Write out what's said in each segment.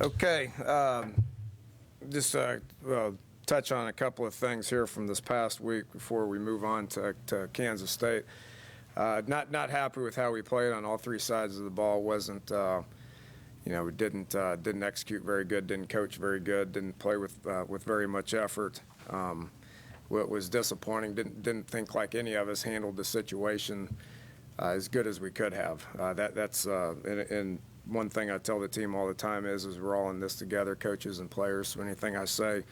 Okay, just touch on a couple of things here from this past week before we move on to Kansas State. Not happy with how we played on all three sides of the ball. Wasn't we didn't execute very good, didn't coach very good, didn't play with very much effort. What was disappointing, didn't think like any of us handled the situation as good as we could have. That's and one thing I tell the team all the time is we're all in this together, coaches and players. So anything I say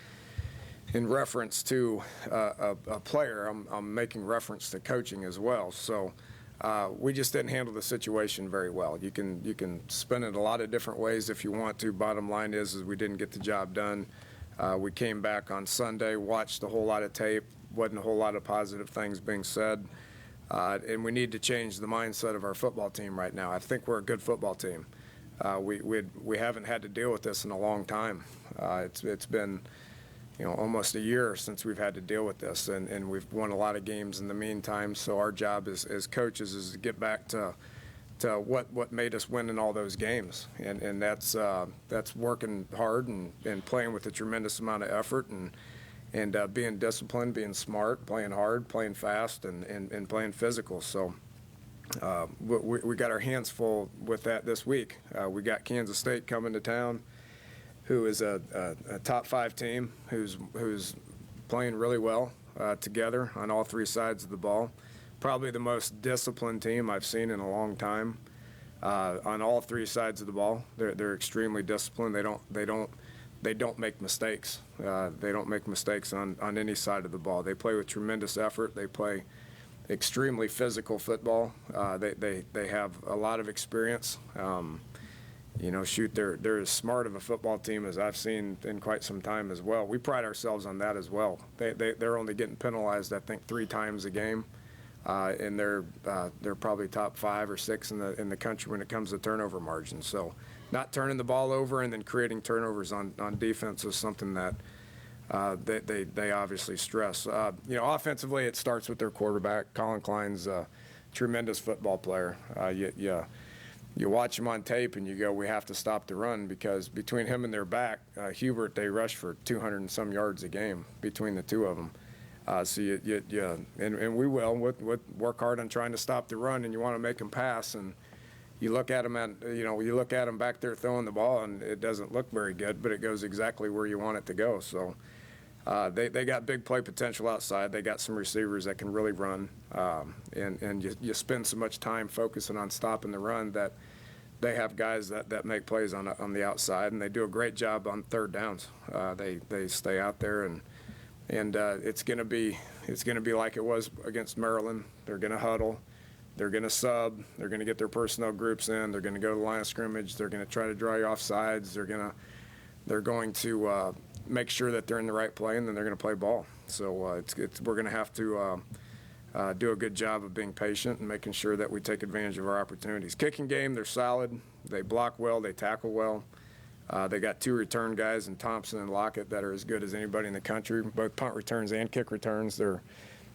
in reference to a player, I'm making reference to coaching as well. So we just didn't handle the situation very well. You can spin it a lot of different ways if you want to. Bottom line is we didn't get the job done. We came back on Sunday, watched a whole lot of tape, wasn't a whole lot of positive things being said. And we need to change the mindset of our football team right now. I think we're a good football team. We haven't had to deal with this in a long time. It's been almost a year since we've had to deal with this, and we've won a lot of games in the meantime. So our job as coaches is to get back to what made us win in all those games, and that's working hard and playing with a tremendous amount of effort and being disciplined, being smart, playing hard, playing fast, and playing physical. So we got our hands full with that this week. We got Kansas State coming to town, who is a top 5 team who's playing really well together on all three sides of the ball. Probably the most disciplined team I've seen in a long time on all three sides of the ball. They're extremely disciplined. They don't make mistakes. They don't make mistakes on any side of the ball. They play with tremendous effort. They play extremely physical football. They have a lot of experience. They're as smart of a football team as I've seen in quite some time as well. We pride ourselves on that as well. They're only getting penalized, I think, 3 times a game, and they're probably top 5 or 6 in the country when it comes to turnover margin. So, not turning the ball over and then creating turnovers on defense is something that they obviously stress. Offensively, it starts with their quarterback. Colin Klein's a tremendous football player. You watch him on tape and you go, we have to stop the run, because between him and their back, Hubert, they rush for 200 and some yards a game between the two of them. And we will work hard on trying to stop the run, and you want to make them pass. And you look at them back there throwing the ball, and it doesn't look very good, but it goes exactly where you want it to go. So they got big play potential outside. They got some receivers that can really run, and you spend so much time focusing on stopping the run that they have guys that make plays on the outside, and they do a great job on third downs. They stay out there, and it's going to be like it was against Maryland. They're going to huddle. They're going to sub. They're going to get their personnel groups in. They're going to go to the line of scrimmage. They're going to try to draw you off sides. They're going to make sure that they're in the right play, and then they're going to play ball. So we're going to have to do a good job of being patient and making sure that we take advantage of our opportunities. Kicking game, they're solid. They block well. They tackle well. They got 2 return guys in Thompson and Lockett that are as good as anybody in the country, both punt returns and kick returns.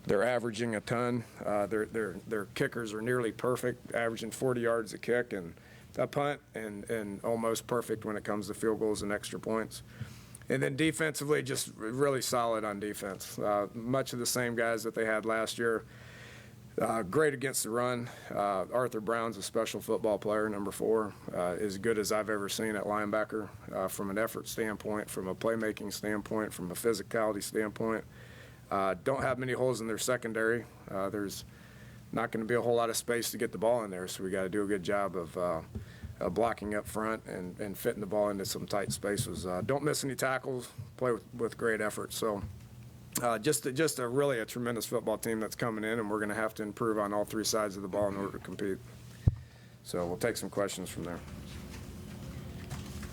They're averaging a ton. Their kickers are nearly perfect, averaging 40 yards a kick and a punt, and almost perfect when it comes to field goals and extra points. And then defensively, just really solid on defense. Much of the same guys that they had last year. Great against the run. Arthur Brown's a special football player, number 4, as good as I've ever seen at linebacker from an effort standpoint, from a playmaking standpoint, from a physicality standpoint. Don't have many holes in their secondary. There's not going to be a whole lot of space to get the ball in there, so we got to do a good job of blocking up front and fitting the ball into some tight spaces. Don't miss any tackles. Play with great effort. So just a really tremendous football team that's coming in, and we're going to have to improve on all three sides of the ball in order to compete. So we'll take some questions from there.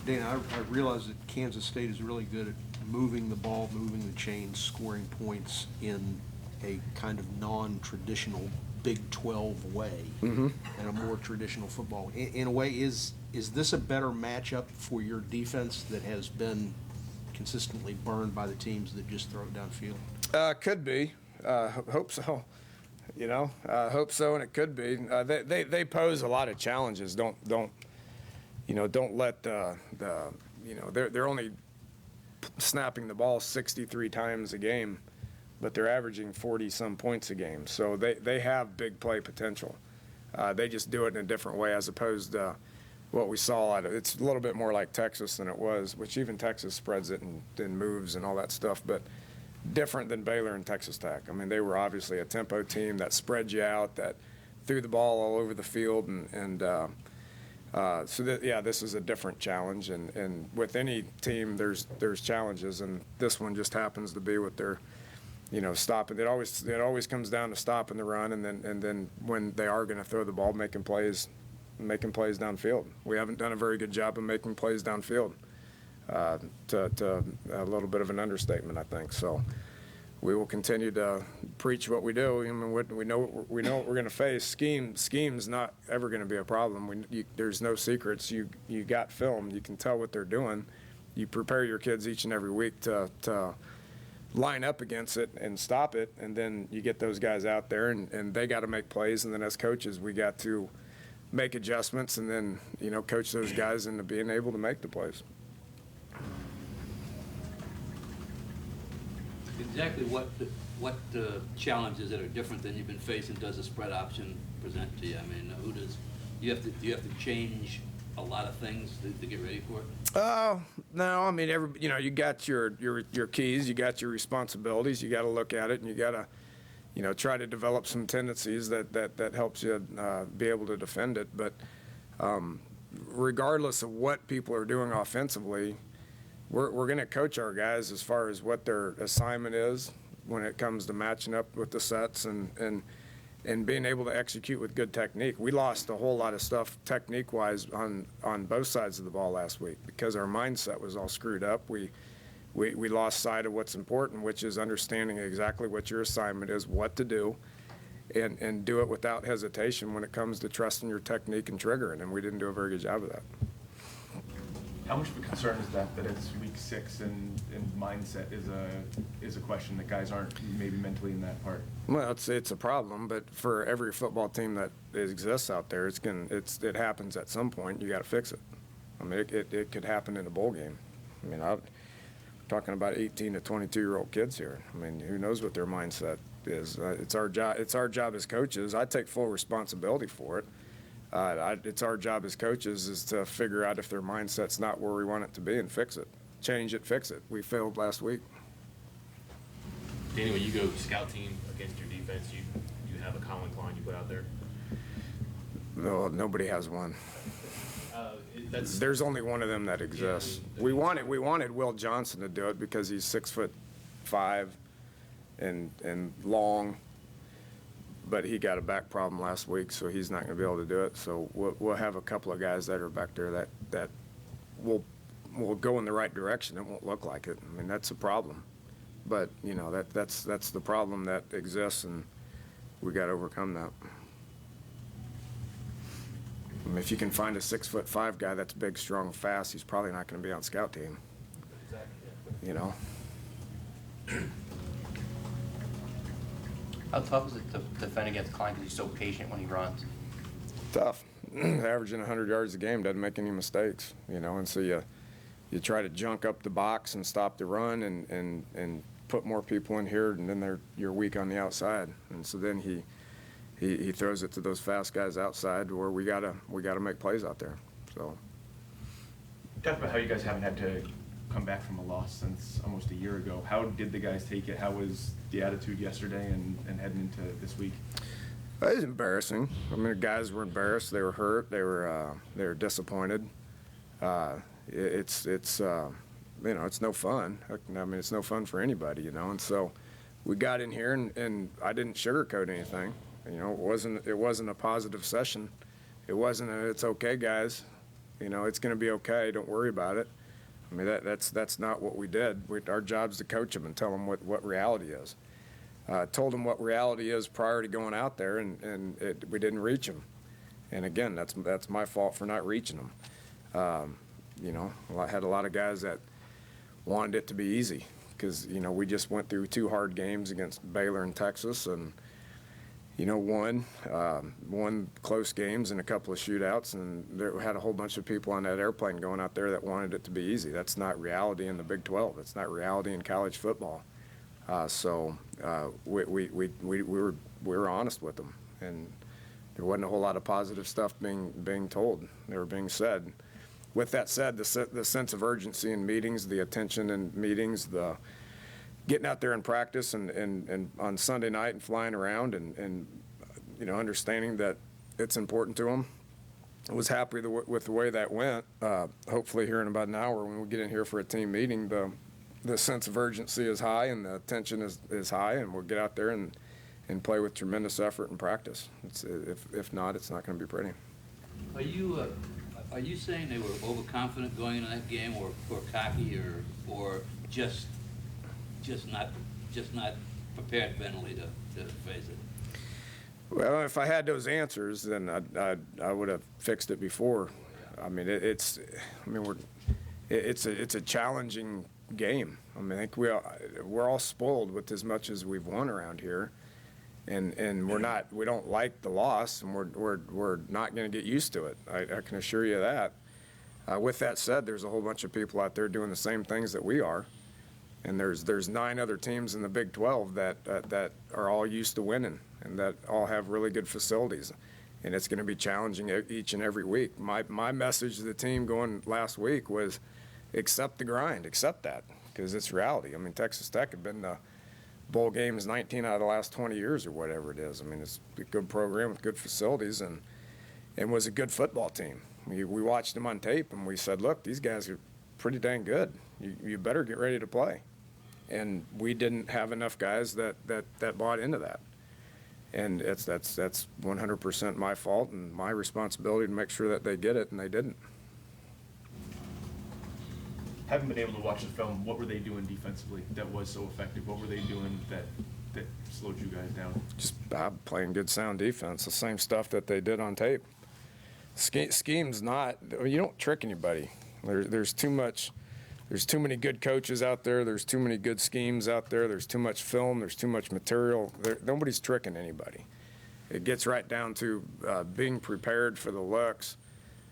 Dana, I realize that Kansas State is really good at moving the ball, moving the chains, scoring points in a kind of non-traditional Big 12 way, and a more traditional football. In a way, is this a better matchup for your defense that has been consistently burned by the teams that just throw it downfield? Could be. Hope so. Hope so, and it could be. They pose a lot of challenges. Don't let the they're only snapping the ball 63 times a game, but they're averaging 40-some points a game. So they have big play potential. They just do it in a different way as opposed to what we saw. It's a little bit more like Texas than it was, which even Texas spreads it and moves and all that stuff, but different than Baylor and Texas Tech. I mean, they were obviously a tempo team that spread you out, that threw the ball all over the field, so this is a different challenge, and with any team there's challenges, and this one just happens to be with their stopping. It always comes down to stopping the run, and then when they are going to throw the ball, making plays downfield. We haven't done a very good job of making plays downfield. To a little bit of an understatement, I think. So we will continue to preach what we do. I mean, we know what we're going to face. Scheme's not ever going to be a problem. There's no secrets. You got film. You can tell what they're doing. You prepare your kids each and every week to line up against it and stop it, and then you get those guys out there, and they got to make plays. And then as coaches, we got to make adjustments, and then coach those guys into being able to make the plays. Exactly what challenges that are different than you've been facing does the spread option present to you? I mean, do you have to change a lot of things to get ready for it? No. I mean, you got your keys, you got your responsibilities. You got to look at it, and you got to try to develop some tendencies that helps you be able to defend it. But regardless of what people are doing offensively, we're going to coach our guys as far as what their assignment is when it comes to matching up with the sets and being able to execute with good technique. We lost a whole lot of stuff technique-wise on both sides of the ball last week because our mindset was all screwed up. We lost sight of what's important, which is understanding exactly what your assignment is, what to do, and do it without hesitation when it comes to trusting your technique and triggering, and we didn't do a very good job of that. How much of a concern is that it's week 6 and mindset is a question that guys aren't maybe mentally in that part? Well, it's a problem, but for every football team that exists out there, it happens at some point. You got to fix it. I mean, it could happen in a bowl game. I mean, I'm talking about 18 to 22-year-old kids here. I mean, who knows what their mindset is? It's our job. It's our job as coaches. I take full responsibility for it. It's our job as coaches is to figure out if their mindset's not where we want it to be and fix it. Change it, fix it. We failed last week. Danny, when you go scout team against your defense, you have a common line you put out there? No, nobody has one. There's only one of them that exists. Yeah, We wanted Will Johnson to do it because he's 6'5" and long. But he got a back problem last week, so he's not going to be able to do it. So we'll have a couple of guys that are back there that will go in the right direction. It won't look like it. I mean, that's a problem. But that's the problem that exists, and we got to overcome that. I mean, if you can find a 6'5" guy that's big, strong, fast, he's probably not going to be on scout team. Exactly. How tough is it to defend against Klein because he's so patient when he runs? Tough. Averaging 100 yards a game doesn't make any mistakes, and so you try to junk up the box and stop the run and put more people in here, and then you're weak on the outside, and so then he throws it to those fast guys outside where we gotta make plays out there. So Talk about how you guys haven't had to come back from a loss since almost a year ago. How did the guys take it? How was the attitude yesterday and heading into this week? It was embarrassing. I mean, the guys were embarrassed. They were hurt. They were disappointed. It's no fun. I mean, it's no fun for anybody, And so we got in here and I didn't sugarcoat anything. It wasn't a positive session. It wasn't it's okay, guys. It's going to be okay. Don't worry about it. I mean, that's not what we did. Our job's to coach them and tell them what reality is. Told them what reality is prior to going out there, and we didn't reach them. And again, that's my fault for not reaching them. I had a lot of guys that wanted it to be easy because we just went through 2 hard games against Baylor and Texas, and won close games and a couple of shootouts, and there had a whole bunch of people on that airplane going out there that wanted it to be easy. That's not reality in the Big 12. It's not reality in college football. We were honest with them, and there wasn't a whole lot of positive stuff being told. They were being said. With that said, the sense of urgency in meetings, the attention in meetings, the getting out there and practice and on Sunday night and flying around and understanding that it's important to them. I was happy with the way that went. Hopefully here in about an hour when we get in here for a team meeting, the sense of urgency is high and the attention is high, and we'll get out there and play with tremendous effort and practice. If not, it's not going to be pretty. Are you saying they were overconfident going into that game, or cocky, or just not prepared mentally to face it? Well, if I had those answers, then I would have fixed it before. I mean, it's a challenging game. I mean, I think we're all spoiled with as much as we've won around here, and we don't like the loss, and we're not going to get used to it. I can assure you that. With that said, there's a whole bunch of people out there doing the same things that we are, and there's 9 other teams in the Big 12 that are all used to winning and that all have really good facilities, and it's going to be challenging each and every week. My message to the team going last week was, accept the grind, accept that, because it's reality. I mean, Texas Tech had been the bowl games 19 out of the last 20 years or whatever it is. I mean, it's a good program with good facilities and was a good football team. We watched them on tape and we said, look, these guys are pretty dang good. You better get ready to play. And we didn't have enough guys that bought into that. And that's 100% my fault and my responsibility to make sure that they get it, and they didn't. Haven't been able to watch the film. What were they doing defensively that was so effective? What were they doing that slowed you guys down? Just playing good, sound defense, the same stuff that they did on tape. Scheme's not, you don't trick anybody. There's too many good coaches out there. There's too many good schemes out there. There's too much film. There's too much material. Nobody's tricking anybody. It gets right down to being prepared for the looks,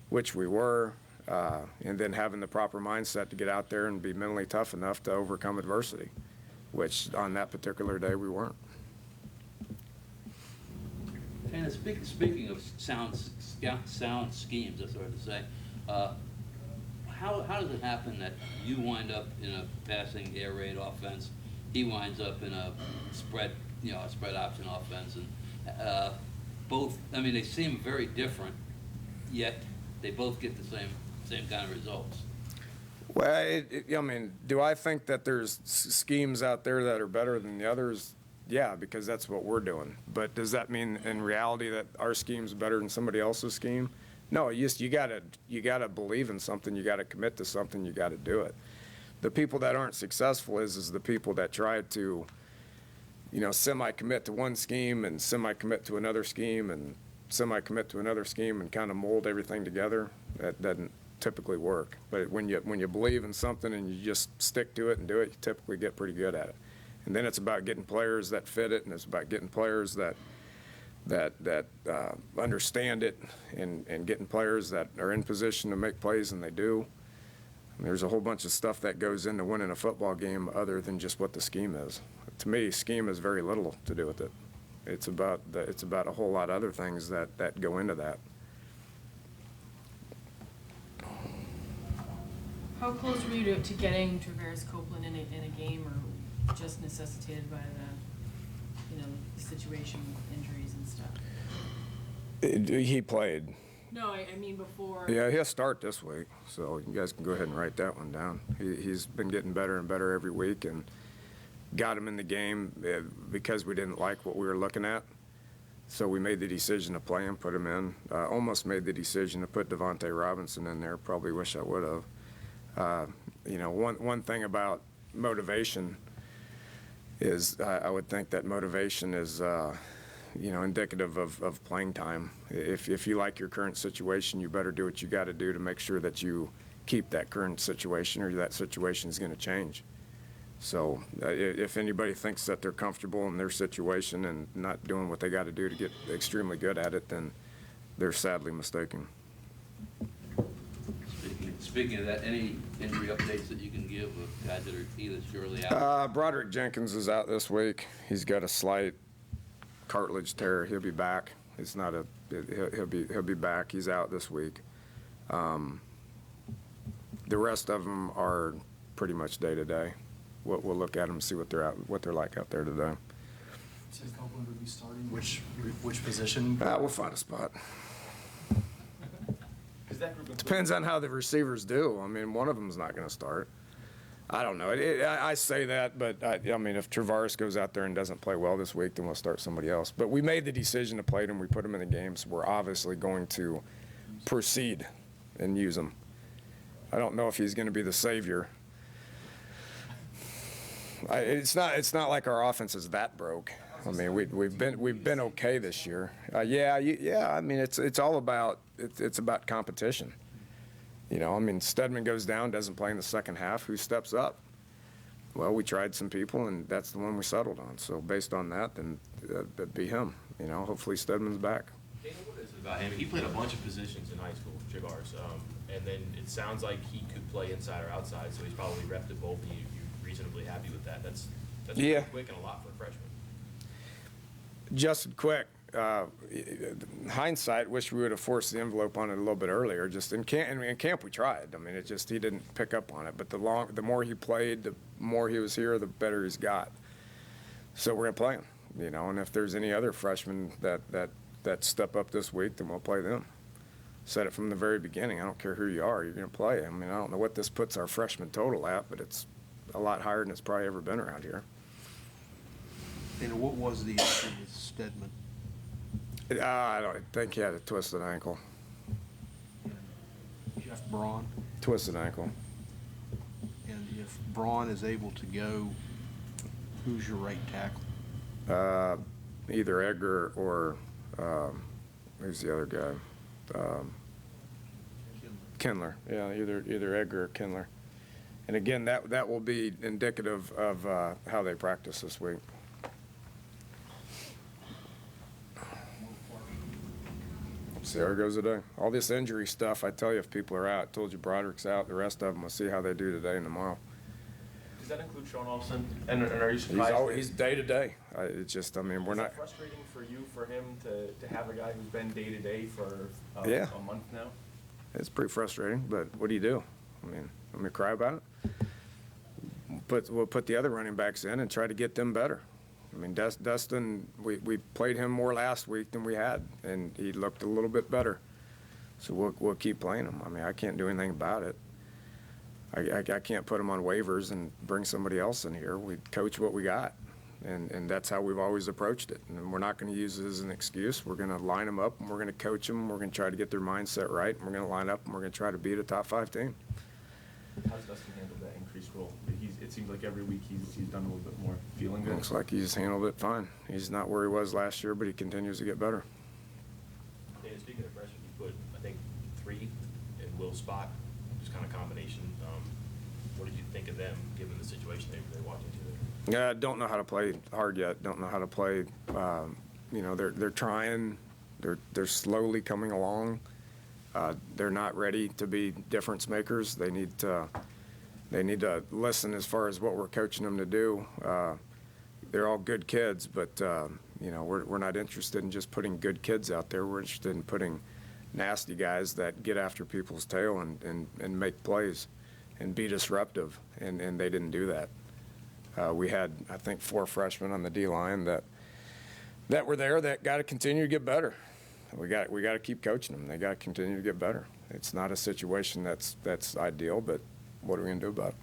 which we were, and then having the proper mindset to get out there and be mentally tough enough to overcome adversity, which on that particular day we weren't. And speaking of sound schemes, that's hard to say, how does it happen that you wind up in a passing air raid offense, he winds up in a spread option offense, and both? I mean, they seem very different, yet they both get the same kind of results. Well, I mean, do I think that there's schemes out there that are better than the others? Yeah, because that's what we're doing. But does that mean in reality that our scheme's better than somebody else's scheme? No, you gotta believe in something. You gotta commit to something. You gotta do it. The people that aren't successful is the people that try to, semi-commit to one scheme and semi-commit to another scheme and semi-commit to another scheme and kind of mold everything together. That doesn't typically work. But when you believe in something and you just stick to it and do it, you typically get pretty good at it. And then it's about getting players that fit it, and it's about getting players that understand it, and getting players that are in position to make plays, and they do. And there's a whole bunch of stuff that goes into winning a football game other than just what the scheme is. To me, scheme has very little to do with it. It's about a whole lot of other things that go into that. How close were you to getting Traveris Copeland in a game, or just necessitated by the situation with injuries and stuff? He played. No, I mean before. Yeah, he'll start this week, so you guys can go ahead and write that one down. He's been getting better and better every week, and got him in the game because we didn't like what we were looking at. So we made the decision to play him, put him in. Almost made the decision to put Devontae Robinson in there. Probably wish I would have. One thing about motivation is I would think that motivation is indicative of playing time. If you like your current situation, you better do what you got to do to make sure that you keep that current situation, or that situation is going to change. So if anybody thinks that they're comfortable in their situation and not doing what they got to do to get extremely good at it, then they're sadly mistaken. Speaking of that, any injury updates that you can give of guys that are either surely out? Broderick Jenkins is out this week. He's got a slight cartilage tear. He'll be back. It's not a. He'll be back. He's out this week. The rest of them are pretty much day to day. We'll look at them and see what they're like out there today. So Copeland would be starting which position? We'll find a spot. Is that group included? Depends on how the receivers do. I mean, one of them's not going to start. I don't know. I say that, but I mean, if Travaris goes out there and doesn't play well this week, then we'll start somebody else. But we made the decision to play them. We put them in the games. We're obviously going to proceed and use him. I don't know if he's going to be the savior. It's not like our offense is that broke. I mean, we've been okay this year. Yeah. I mean, it's all about it's about competition. You know, I mean, Stedman goes down, doesn't play in the second half. Who steps up? Well, we tried some people, and that's the one we settled on. So based on that, then that'd be him. You know, hopefully Stedman's back. Dana, what is it about him? He played a bunch of positions in high school, Travaris, and then it sounds like he could play inside or outside, so he's probably repped at both, and you're reasonably happy with that. That's Yeah. pretty quick and a lot for a freshman. Just quick. Hindsight, wish we would have forced the envelope on it a little bit earlier. Just in camp we tried. I mean, it just he didn't pick up on it. But the more he played, the more he was here, the better he's got. So we're gonna play him, you know. And if there's any other freshmen that step up this week, then we'll play them. Said it from the very beginning. I don't care who you are, you're gonna play. I mean, I don't know what this puts our freshman total at, but it's a lot higher than it's probably ever been around here. And what was the issue with Stedman? I don't think he had a twisted ankle. Jeff Braun? Twisted ankle. And if Braun is able to go, who's your right tackle? Either Edgar or who's the other guy? Kindler. Yeah, either Edgar or Kindler. And again, that will be indicative of how they practice this week. See how it goes today. All this injury stuff, I tell you, if people are out, I told you Broderick's out, the rest of them, we'll see how they do today and tomorrow. Does that include Sean Olsen? And are you surprised? He's day to day. It's just, I mean, we're Is not. that frustrating for you, for him to have a guy who's been day to day for Yeah. a month now? It's pretty frustrating, but what do you do? I mean, let me cry about it. We'll put the other running backs in and try to get them better. I mean, Dustin, we played him more last week than we had, and he looked a little bit better. So we'll keep playing him. I mean, I can't do anything about it. I can't put him on waivers and bring somebody else in here. We coach what we got, and that's how we've always approached it. And we're not going to use it as an excuse. We're going to line them up, and we're going to coach them. We're going to try to get their mindset right, and we're going to line up, and we're going to try to beat a top 5 team. How's Dustin handled that increased role? It seems like every week he's done a little bit more. Feeling good? Looks like he's handled it fine. He's not where he was last year, but he continues to get better. Dana, speaking of freshmen, you put, I think, 3 in Will's spot, just kind of combination. What did you think of them, given the situation they walked into there? Yeah, don't know how to play hard yet. Don't know how to play. You know, they're trying. They're slowly coming along. They're not ready to be difference makers. They need to listen as far as what we're coaching them to do. They're all good kids, but you know, we're not interested in just putting good kids out there. We're interested in putting nasty guys that get after people's tail and make plays and be disruptive, and they didn't do that. We had, I think, 4 freshmen on the D-line that were there that got to continue to get better. We got to keep coaching them. They got to continue to get better. It's not a situation that's ideal, but what are we going to do about it?